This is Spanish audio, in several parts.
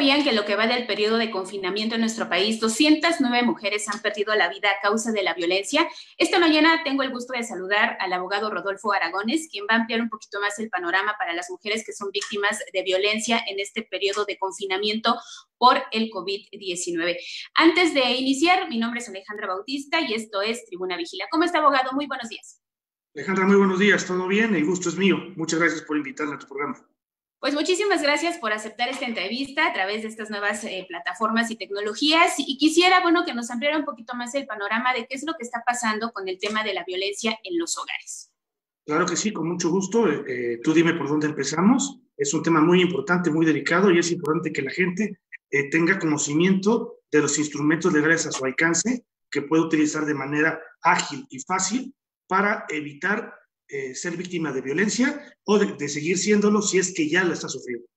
sabían que en lo que va del periodo de confinamiento en nuestro país, 209 mujeres han perdido la vida a causa de la violencia? Esta mañana tengo el gusto de saludar al abogado Rodolfo Aragones, quien va a ampliar un poquito más el panorama para las mujeres que son víctimas de violencia en este periodo de confinamiento por el COVID-19. Antes de iniciar, mi nombre es Alejandra Bautista y esto es Tribuna Vigila. ¿Cómo está, abogado? Muy buenos días. Alejandra, muy buenos días, ¿todo bien? El gusto es mío. Muchas gracias por invitarme a tu programa. Pues muchísimas gracias por aceptar esta entrevista a través de estas nuevas plataformas y tecnologías. Y quisiera, bueno, que nos ampliara un poquito más el panorama de qué es lo que está pasando con el tema de la violencia en los hogares. Claro que sí, con mucho gusto. Tú dime por dónde empezamos. Es un tema muy importante, muy delicado, y es importante que la gente tenga conocimiento de los instrumentos legales a su alcance que puede utilizar de manera ágil y fácil para evitar ser víctima de violencia o de seguir siéndolo si es que ya la está sufriendo.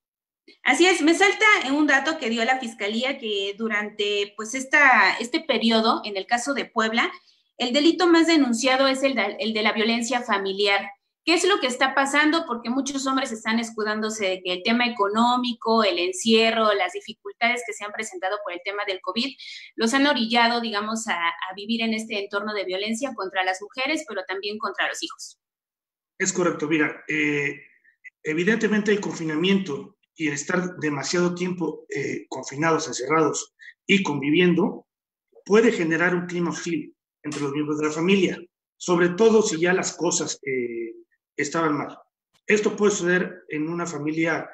Así es, me salta un dato que dio la Fiscalía que durante pues este periodo, en el caso de Puebla, el delito más denunciado es el de la violencia familiar. ¿Qué es lo que está pasando? Porque muchos hombres están escudándose de que el tema económico, el encierro, las dificultades que se han presentado por el tema del COVID, los han orillado, digamos, a vivir en este entorno de violencia contra las mujeres, pero también contra los hijos. Es correcto, mira, evidentemente el confinamiento y el estar demasiado tiempo confinados, encerrados y conviviendo puede generar un clima hostil entre los miembros de la familia, sobre todo si ya las cosas estaban mal. Esto puede suceder en una familia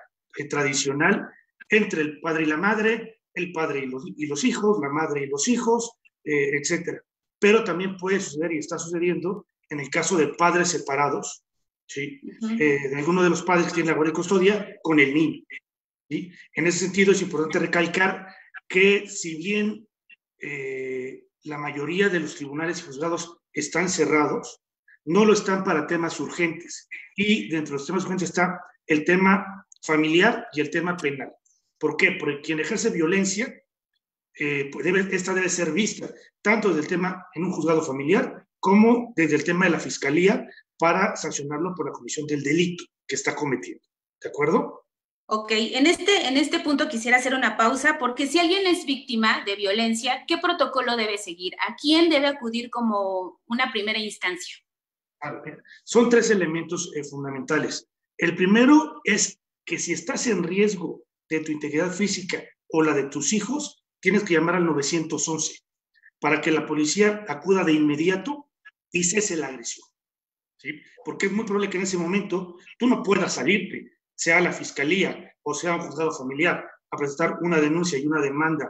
tradicional entre el padre y la madre, el padre y los hijos, la madre y los hijos, etc. Pero también puede suceder y está sucediendo en el caso de padres separados, ¿sí? De alguno de los padres que tiene la guardia y custodia con el niño, ¿sí? En ese sentido es importante recalcar que si bien la mayoría de los tribunales y juzgados están cerrados, no lo están para temas urgentes. Y dentro de los temas urgentes está el tema familiar y el tema penal. ¿Por qué? Porque quien ejerce violencia, esta debe ser vista tanto desde el tema en un juzgado familiar como desde el tema de la fiscalía para sancionarlo por la comisión del delito que está cometiendo. ¿De acuerdo? Ok, en este punto quisiera hacer una pausa porque si alguien es víctima de violencia, ¿qué protocolo debe seguir? ¿A quién debe acudir como una primera instancia? Son tres elementos fundamentales. El primero es que si estás en riesgo de tu integridad física o la de tus hijos, tienes que llamar al 911 para que la policía acuda de inmediato y cese la agresión, ¿sí? Porque es muy probable que en ese momento tú no puedas salirte, sea a la fiscalía o sea a un juzgado familiar, a presentar una denuncia y una demanda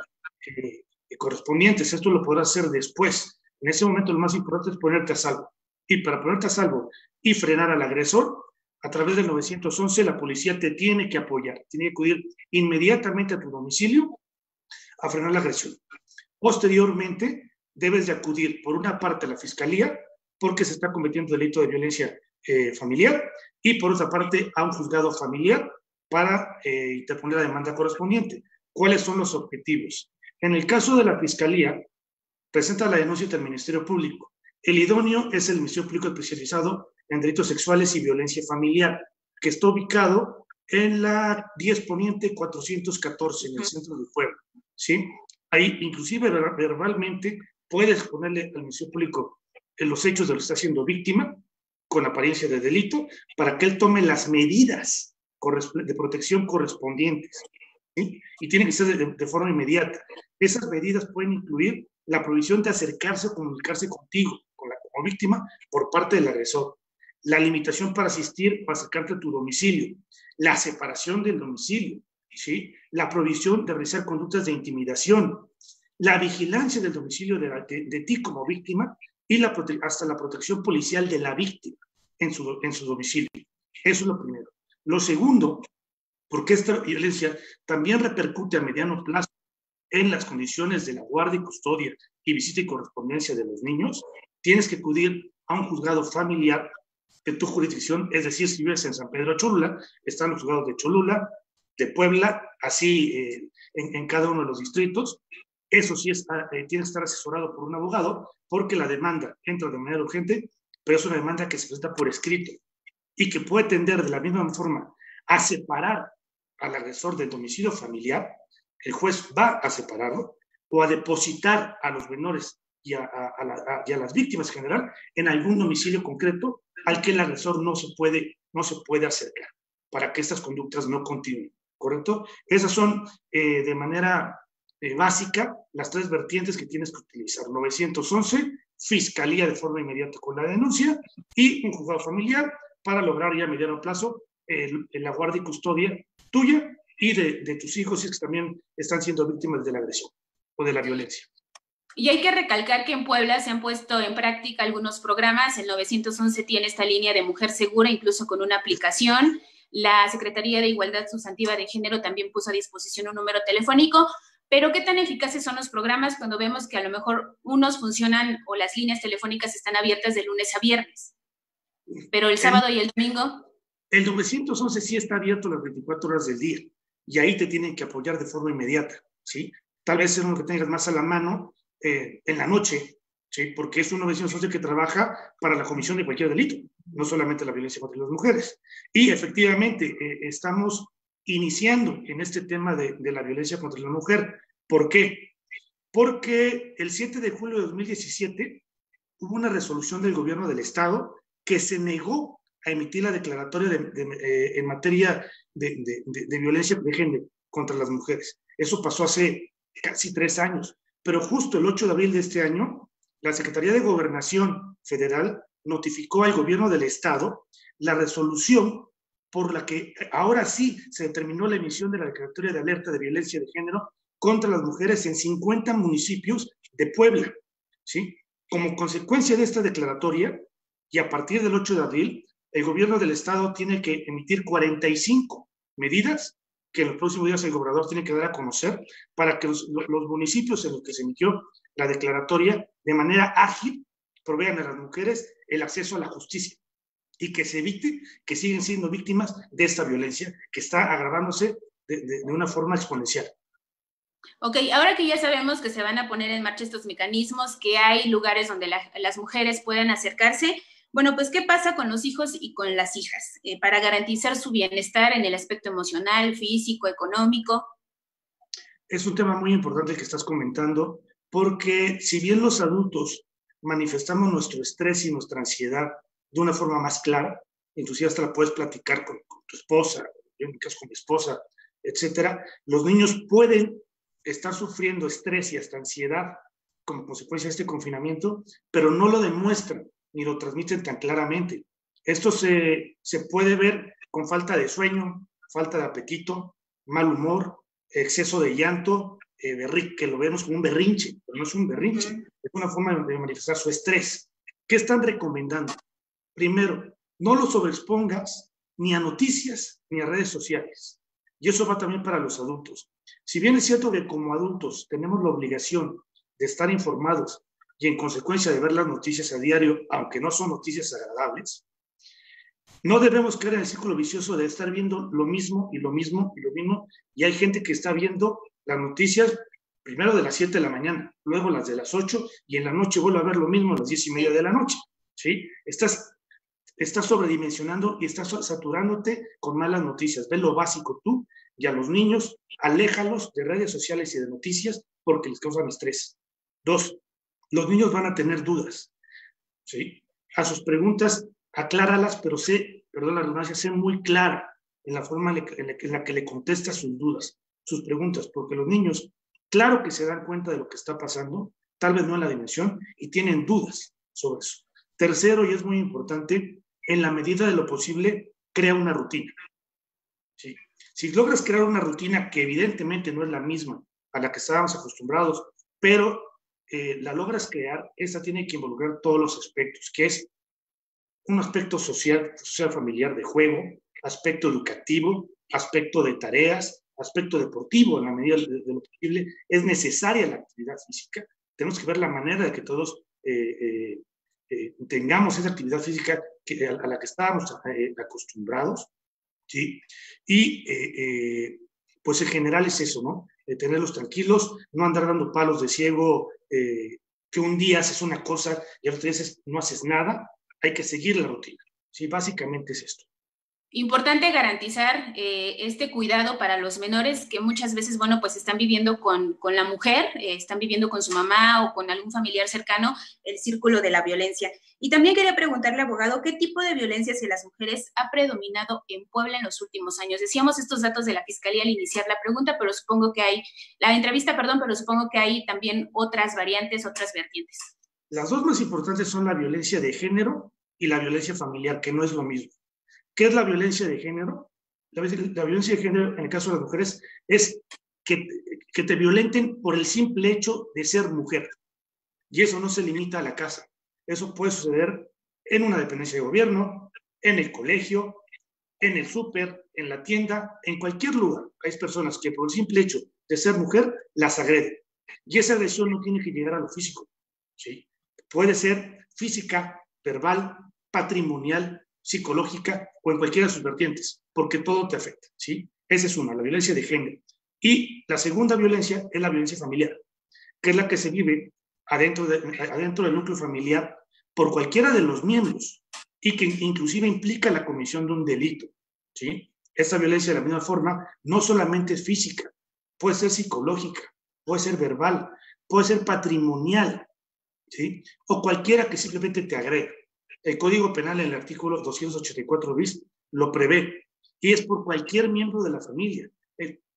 correspondientes. Esto lo podrás hacer después. En ese momento lo más importante es ponerte a salvo. Y para ponerte a salvo y frenar al agresor, a través del 911 la policía te tiene que apoyar, tiene que acudir inmediatamente a tu domicilio a frenar la agresión. Posteriormente, debes de acudir por una parte a la fiscalía porque se está cometiendo delito de violencia familiar y por otra parte a un juzgado familiar para interponer la demanda correspondiente. ¿Cuáles son los objetivos? En el caso de la fiscalía, presenta la denuncia ante el Ministerio Público. El idóneo es el Ministerio Público especializado en delitos sexuales y violencia familiar, que está ubicado en la 10 Poniente 414, en el centro del pueblo, ¿sí? Ahí, inclusive verbalmente, puedes ponerle al Ministerio Público en los hechos de lo que está siendo víctima, con apariencia de delito, para que él tome las medidas de protección correspondientes, ¿sí? Y tiene que ser de forma inmediata. Esas medidas pueden incluir la prohibición de acercarse o comunicarse contigo, como víctima, por parte del agresor, la limitación para asistir o acercarte a tu domicilio, la separación del domicilio, ¿sí? La prohibición de realizar conductas de intimidación, la vigilancia del domicilio de ti como víctima y hasta la protección policial de la víctima en su domicilio. Eso es lo primero. Lo segundo, porque esta violencia también repercute a mediano plazo en las condiciones de la guardia y custodia y visita y correspondencia de los niños, tienes que acudir a un juzgado familiar de tu jurisdicción, es decir, si vives en San Pedro Cholula, están los juzgados de Cholula, de Puebla, así en cada uno de los distritos. Eso sí, tiene que estar asesorado por un abogado, porque la demanda entra de manera urgente, pero es una demanda que se presenta por escrito y que puede tender de la misma forma a separar al agresor del domicilio familiar, el juez va a separarlo o a depositar a los menores y a las víctimas en general en algún domicilio concreto al que el agresor no se puede acercar para que estas conductas no continúen, ¿correcto? Esas son de manera básica las tres vertientes que tienes que utilizar: 911, fiscalía de forma inmediata con la denuncia y un juzgado familiar para lograr ya a mediano plazo la guardia y custodia tuya y de tus hijos, si es que también están siendo víctimas de la agresión o de la violencia. Y hay que recalcar que en Puebla se han puesto en práctica algunos programas. El 911 tiene esta línea de mujer segura, incluso con una aplicación. La Secretaría de Igualdad Sustantiva de Género también puso a disposición un número telefónico. Pero ¿qué tan eficaces son los programas cuando vemos que a lo mejor unos funcionan o las líneas telefónicas están abiertas de lunes a viernes? Pero el sábado y el domingo. El 911 sí está abierto las 24 horas del día y ahí te tienen que apoyar de forma inmediata, ¿sí? Tal vez es uno que tengas más a la mano en la noche, ¿sí? Porque es un 911 que trabaja para la comisión de cualquier delito, no solamente la violencia contra las mujeres. Y efectivamente estamos iniciando en este tema de la violencia contra la mujer. ¿Por qué? Porque el 7 de julio de 2017 hubo una resolución del gobierno del Estado que se negó a emitir la declaratoria en materia de violencia de género contra las mujeres. Eso pasó hace casi 3 años, pero justo el 8 de abril de este año, la Secretaría de Gobernación Federal notificó al gobierno del Estado la resolución por la que ahora sí se determinó la emisión de la declaratoria de alerta de violencia de género contra las mujeres en 50 municipios de Puebla, ¿sí? Como consecuencia de esta declaratoria, y a partir del 8 de abril, el gobierno del Estado tiene que emitir 45 medidas que en los próximos días el gobernador tiene que dar a conocer para que los municipios en los que se emitió la declaratoria de manera ágil provean a las mujeres el acceso a la justicia y que se evite que siguen siendo víctimas de esta violencia que está agravándose de una forma exponencial. Ok, ahora que ya sabemos que se van a poner en marcha estos mecanismos, que hay lugares donde las mujeres puedan acercarse, bueno, pues, ¿qué pasa con los hijos y con las hijas para garantizar su bienestar en el aspecto emocional, físico, económico? Es un tema muy importante que estás comentando, porque si bien los adultos manifestamos nuestro estrés y nuestra ansiedad de una forma más clara, inclusive hasta la puedes platicar con tu esposa, yo en mi caso con mi esposa, etcétera, los niños pueden estar sufriendo estrés y hasta ansiedad como consecuencia de este confinamiento, pero no lo demuestran ni lo transmiten tan claramente. Esto se puede ver con falta de sueño, falta de apetito, mal humor, exceso de llanto, que lo vemos como un berrinche, pero no es un berrinche, es una forma de manifestar su estrés. ¿Qué están recomendando? Primero, no lo sobreexpongas ni a noticias ni a redes sociales. Y eso va también para los adultos. Si bien es cierto que como adultos tenemos la obligación de estar informados y en consecuencia de ver las noticias a diario, aunque no son noticias agradables, no debemos caer en el círculo vicioso de estar viendo lo mismo y lo mismo y lo mismo, y hay gente que está viendo las noticias primero de las 7 de la mañana, luego las de las 8, y en la noche vuelve a ver lo mismo a las 10:30 de la noche, ¿sí? Estás sobredimensionando y estás saturándote con malas noticias. Ve lo básico tú, y a los niños, aléjalos de redes sociales y de noticias porque les causan estrés. 2, los niños van a tener dudas, ¿sí? A sus preguntas, acláralas, pero perdón la redundancia, sé muy clara en la forma en la que le contestas sus dudas, sus preguntas, porque los niños, claro que se dan cuenta de lo que está pasando, tal vez no en la dimensión, y tienen dudas sobre eso. Tercero, y es muy importante, en la medida de lo posible, crea una rutina, ¿sí? Si logras crear una rutina que evidentemente no es la misma a la que estábamos acostumbrados, pero la logras crear, esta tiene que involucrar todos los aspectos, que es un aspecto social familiar de juego, aspecto educativo, aspecto de tareas, aspecto deportivo, en la medida de lo posible. Es necesaria la actividad física. Tenemos que ver la manera de que todos tengamos esa actividad física a la que estábamos acostumbrados, ¿sí? Y pues en general es eso, ¿no? Tenerlos tranquilos, no andar dando palos de ciego, que un día haces una cosa y al otro día no haces nada. Hay que seguir la rutina, ¿sí? Básicamente es esto. Importante garantizar este cuidado para los menores que muchas veces, bueno, pues están viviendo con la mujer, están viviendo con su mamá o con algún familiar cercano, el círculo de la violencia. Y también quería preguntarle, abogado, ¿qué tipo de violencia hacia las mujeres ha predominado en Puebla en los últimos años? Decíamos estos datos de la Fiscalía al iniciar la pregunta, pero supongo que hay, la entrevista, perdón, pero supongo que hay también otras variantes, otras vertientes. Las dos más importantes son la violencia de género y la violencia familiar, que no es lo mismo. ¿Qué es la violencia de género? La violencia de género, en el caso de las mujeres, es que te violenten por el simple hecho de ser mujer. Y eso no se limita a la casa. Eso puede suceder en una dependencia de gobierno, en el colegio, en el súper, en la tienda, en cualquier lugar. Hay personas que por el simple hecho de ser mujer las agreden. Y esa agresión no tiene que llegar a lo físico, ¿sí? Puede ser física, verbal, patrimonial, psicológica o en cualquiera de sus vertientes, porque todo te afecta, ¿sí? Esa es una, la violencia de género. Y la segunda violencia es la violencia familiar, que es la que se vive adentro del núcleo familiar por cualquiera de los miembros y que inclusive implica la comisión de un delito, ¿sí? Esta violencia de la misma forma no solamente es física, puede ser psicológica, puede ser verbal, puede ser patrimonial, ¿sí? O cualquiera que simplemente te agrega. El Código Penal en el artículo 284 bis lo prevé y es por cualquier miembro de la familia,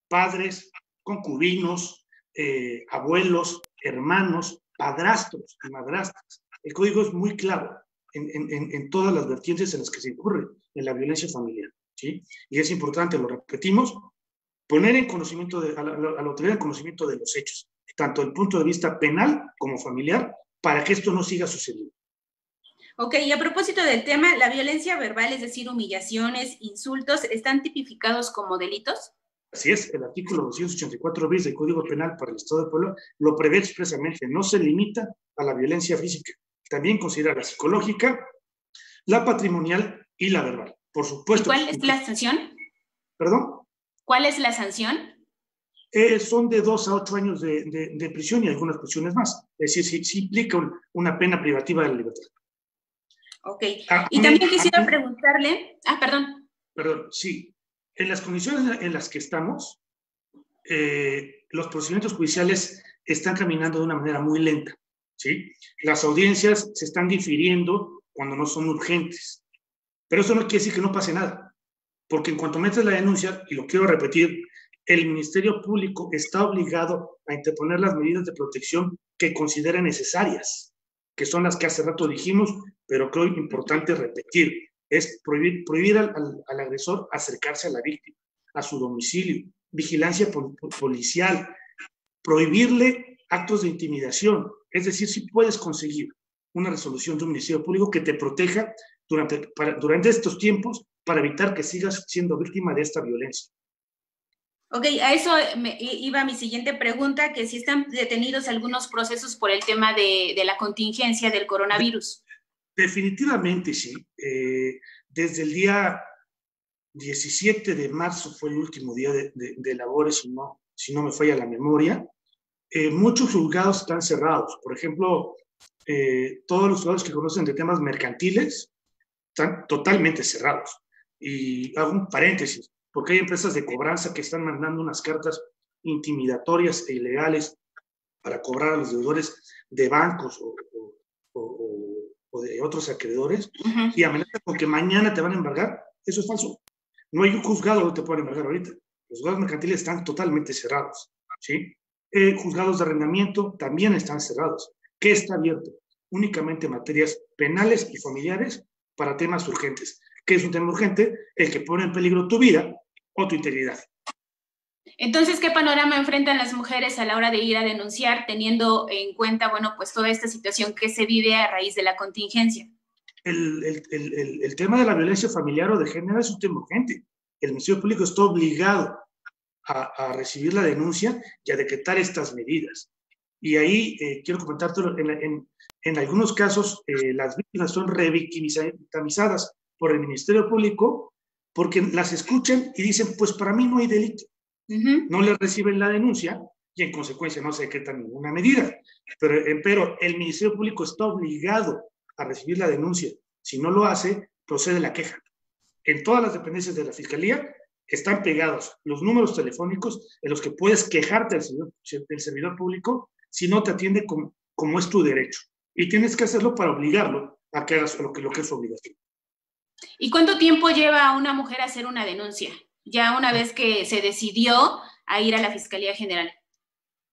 padres, concubinos, abuelos, hermanos, padrastros y madrastras. El código es muy claro en todas las vertientes en las que se incurre en la violencia familiar, ¿sí? Y es importante, lo repetimos, poner en conocimiento a la autoridad en conocimiento de los hechos, tanto desde el punto de vista penal como familiar, para que esto no siga sucediendo. Ok, y a propósito del tema, ¿la violencia verbal, es decir, humillaciones, insultos, están tipificados como delitos? Así es, el artículo 284 bis del Código Penal para el Estado de Puebla lo prevé expresamente, no se limita a la violencia física, también considera la psicológica, la patrimonial y la verbal. Por supuesto. ¿Y cuál es la sanción? ¿Perdón? ¿Cuál es la sanción? Son de 2 a 8 años de prisión y algunas prisiones más. Es decir, sí implica una pena privativa de la libertad. Ok. Y también quisiera preguntarle... perdón. Perdón, sí. En las condiciones en las que estamos, los procedimientos judiciales están caminando de una manera muy lenta, ¿sí? Las audiencias se están difiriendo cuando no son urgentes. Pero eso no quiere decir que no pase nada, porque en cuanto metes la denuncia, y lo quiero repetir, el Ministerio Público está obligado a interponer las medidas de protección que considera necesarias, que son las que hace rato dijimos, pero creo importante repetir, es prohibir al agresor acercarse a la víctima, a su domicilio, vigilancia policial, prohibirle actos de intimidación, es decir, si puedes conseguir una resolución de un Ministerio Público que te proteja durante estos tiempos para evitar que sigas siendo víctima de esta violencia. Ok, a eso iba mi siguiente pregunta, que si están detenidos algunos procesos por el tema de la contingencia del coronavirus. Definitivamente sí. Desde el día 17 de marzo fue el último día de labores, si no me falla la memoria. Muchos juzgados están cerrados. Por ejemplo, todos los juzgados que conocen de temas mercantiles están totalmente cerrados. Y hago un paréntesis, porque hay empresas de cobranza que están mandando unas cartas intimidatorias e ilegales para cobrar a los deudores de bancos o de otros acreedores, y amenazan con que mañana te van a embargar. Eso es falso. No hay un juzgado donde te puedan embargar ahorita. Los juzgados mercantiles están totalmente cerrados, ¿sí? Juzgados de arrendamiento también están cerrados. ¿Qué está abierto? Únicamente materias penales y familiares para temas urgentes. ¿Qué es un tema urgente? El que pone en peligro tu vida o tu integridad. Entonces, ¿qué panorama enfrentan las mujeres a la hora de ir a denunciar, teniendo en cuenta, bueno, pues toda esta situación que se vive a raíz de la contingencia? El tema de la violencia familiar o de género es un tema urgente. El Ministerio Público está obligado a recibir la denuncia y a decretar estas medidas. Y ahí quiero comentártelo, en algunos casos las víctimas son revictimizadas por el Ministerio Público porque las escuchan y dicen, pues para mí no hay delito. No le reciben la denuncia y en consecuencia no se decreta ninguna medida. Pero el Ministerio Público está obligado a recibir la denuncia. Si no lo hace, procede la queja. en todas las dependencias de la Fiscalía están pegados los números telefónicos en los que puedes quejarte del servidor público si no te atiende como es tu derecho. Y tienes que hacerlo para obligarlo a que hagas lo que es su obligación. ¿Y cuánto tiempo lleva a una mujer a hacer una denuncia? Ya una vez que se decidió a ir a la Fiscalía General.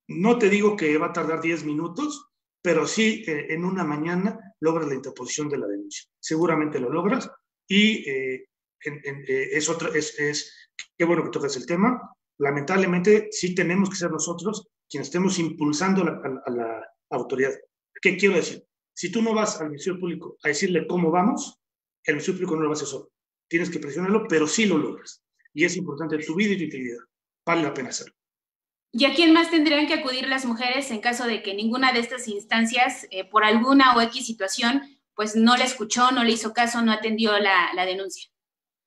No te digo que va a tardar 10 minutos, pero sí en una mañana logras la interposición de la denuncia. Seguramente lo logras y qué bueno que tocas el tema. Lamentablemente sí tenemos que ser nosotros quienes estemos impulsando a la autoridad. ¿Qué quiero decir? Si tú no vas al Ministerio Público a decirle cómo vamos, el Ministerio Público no lo va a hacer solo. Tienes que presionarlo, pero sí lo logras. Y es importante tu vida y tu integridad. Vale la pena hacerlo. ¿Y a quién más tendrían que acudir las mujeres en caso de que ninguna de estas instancias, por alguna o X situación, pues no le escuchó, no le hizo caso, no atendió la denuncia?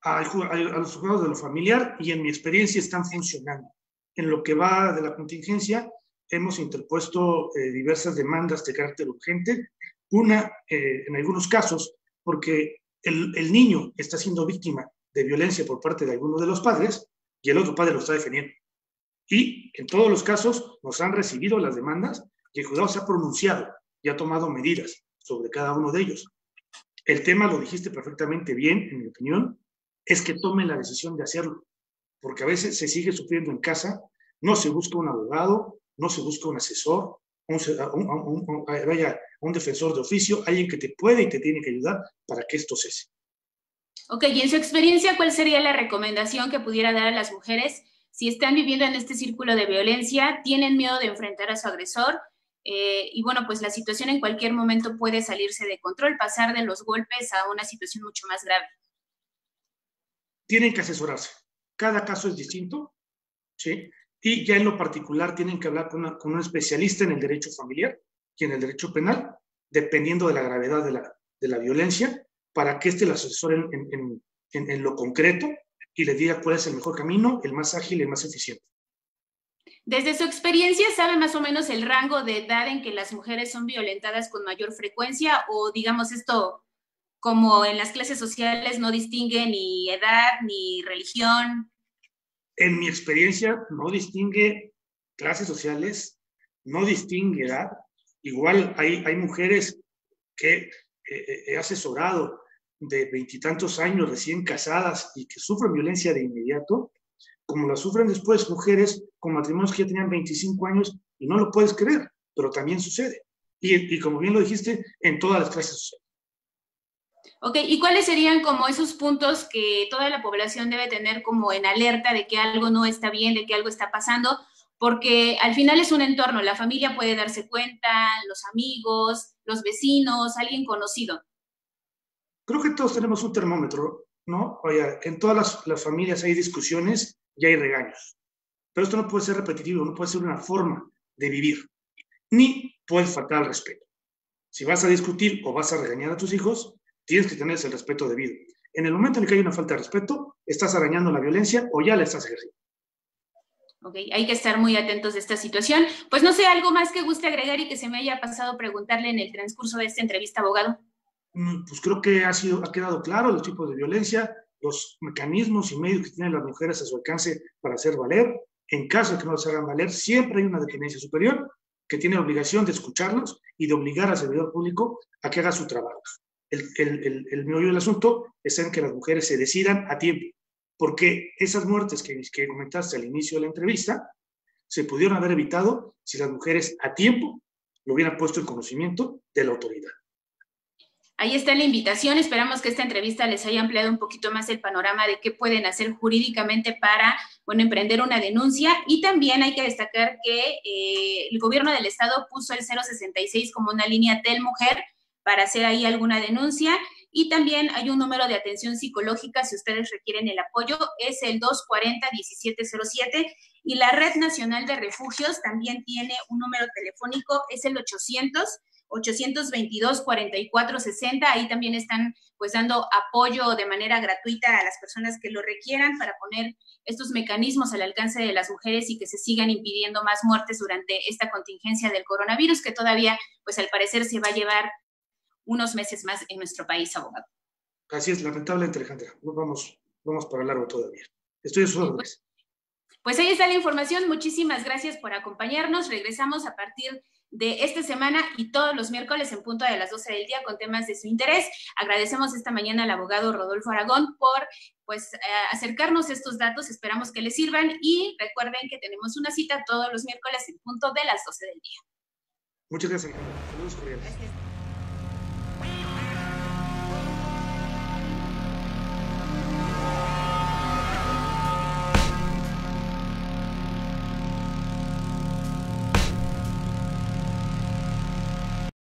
A los juzgados de lo familiar, y en mi experiencia están funcionando. En lo que va de la contingencia, hemos interpuesto diversas demandas de carácter urgente. Una, en algunos casos, porque el niño está siendo víctima de violencia por parte de alguno de los padres y el otro padre lo está defendiendo. Y en todos los casos nos han recibido las demandas y el juzgado se ha pronunciado y ha tomado medidas sobre cada uno de ellos. El tema, lo dijiste perfectamente bien, en mi opinión, es que tomen la decisión de hacerlo, porque a veces se sigue sufriendo en casa, no se busca un abogado, no se busca un asesor, un defensor de oficio, alguien que te puede y te tiene que ayudar para que esto cese. Ok, y en su experiencia, ¿cuál sería la recomendación que pudiera dar a las mujeres si están viviendo en este círculo de violencia, tienen miedo de enfrentar a su agresor? Y bueno, pues la situación en cualquier momento puede salirse de control, pasar de los golpes a una situación mucho más grave. Tienen que asesorarse. Cada caso es distinto, ¿sí? Y ya en lo particular tienen que hablar con un especialista en el derecho familiar y en el derecho penal, dependiendo de la gravedad de la violencia, para que éste las asesore en lo concreto y les diga cuál es el mejor camino, el más ágil y el más eficiente. Desde su experiencia, ¿sabe más o menos el rango de edad en que las mujeres son violentadas con mayor frecuencia? O digamos esto, como en las clases sociales, no distingue ni edad ni religión. En mi experiencia, no distingue clases sociales, no distingue edad. Igual hay mujeres que he asesorado de 20 y tantos años, recién casadas y que sufren violencia de inmediato, como la sufren después mujeres con matrimonios que ya tenían 25 años y no lo puedes creer, pero también sucede. Y como bien lo dijiste, en todas las clases sociales. Ok, ¿y cuáles serían como esos puntos que toda la población debe tener como en alerta de que algo no está bien, de que algo está pasando? Porque al final es un entorno, la familia puede darse cuenta, los amigos, los vecinos, alguien conocido. Creo que todos tenemos un termómetro, ¿no? Oye, en todas las familias hay discusiones y hay regaños, pero esto no puede ser repetitivo, no puede ser una forma de vivir, ni puede faltar al respeto. Si vas a discutir o vas a regañar a tus hijos, tienes que tener ese respeto debido. En el momento en el que hay una falta de respeto, estás arañando la violencia o ya la estás ejerciendo. Ok, hay que estar muy atentos de esta situación. Pues no sé, algo más que guste agregar y que se me haya pasado preguntarle en el transcurso de esta entrevista, abogado. Pues creo que ha quedado claro los tipos de violencia, los mecanismos y medios que tienen las mujeres a su alcance para hacer valer. En caso de que no los hagan valer, siempre hay una dependencia superior que tiene la obligación de escucharlos y de obligar al servidor público a que haga su trabajo. El meollo del asunto es en que las mujeres se decidan a tiempo, porque esas muertes que comentaste al inicio de la entrevista se pudieron haber evitado si las mujeres a tiempo lo hubieran puesto en conocimiento de la autoridad. Ahí está la invitación. Esperamos que esta entrevista les haya ampliado un poquito más el panorama de qué pueden hacer jurídicamente para, bueno, emprender una denuncia. Y también hay que destacar que el gobierno del estado puso el 066 como una línea del mujer para hacer ahí alguna denuncia. Y también hay un número de atención psicológica si ustedes requieren el apoyo, es el 240-1707. Y la Red Nacional de Refugios también tiene un número telefónico, es el 822-4460. Ahí también están pues dando apoyo de manera gratuita a las personas que lo requieran para poner estos mecanismos al alcance de las mujeres y que se sigan impidiendo más muertes durante esta contingencia del coronavirus, que todavía pues al parecer se va a llevar unos meses más en nuestro país, abogado. Así es, lamentablemente, Alejandra. Vamos para largo todavía. Estoy a sus órdenes. Pues ahí está la información. Muchísimas gracias por acompañarnos. Regresamos a partir de esta semana y todos los miércoles en punto de las 12 del día con temas de su interés. Agradecemos esta mañana al abogado Rodolfo Aragón por acercarnos estos datos. Esperamos que les sirvan y recuerden que tenemos una cita todos los miércoles en punto de las 12 del día. Muchas gracias, Alejandra. Saludos cordiales. Gracias.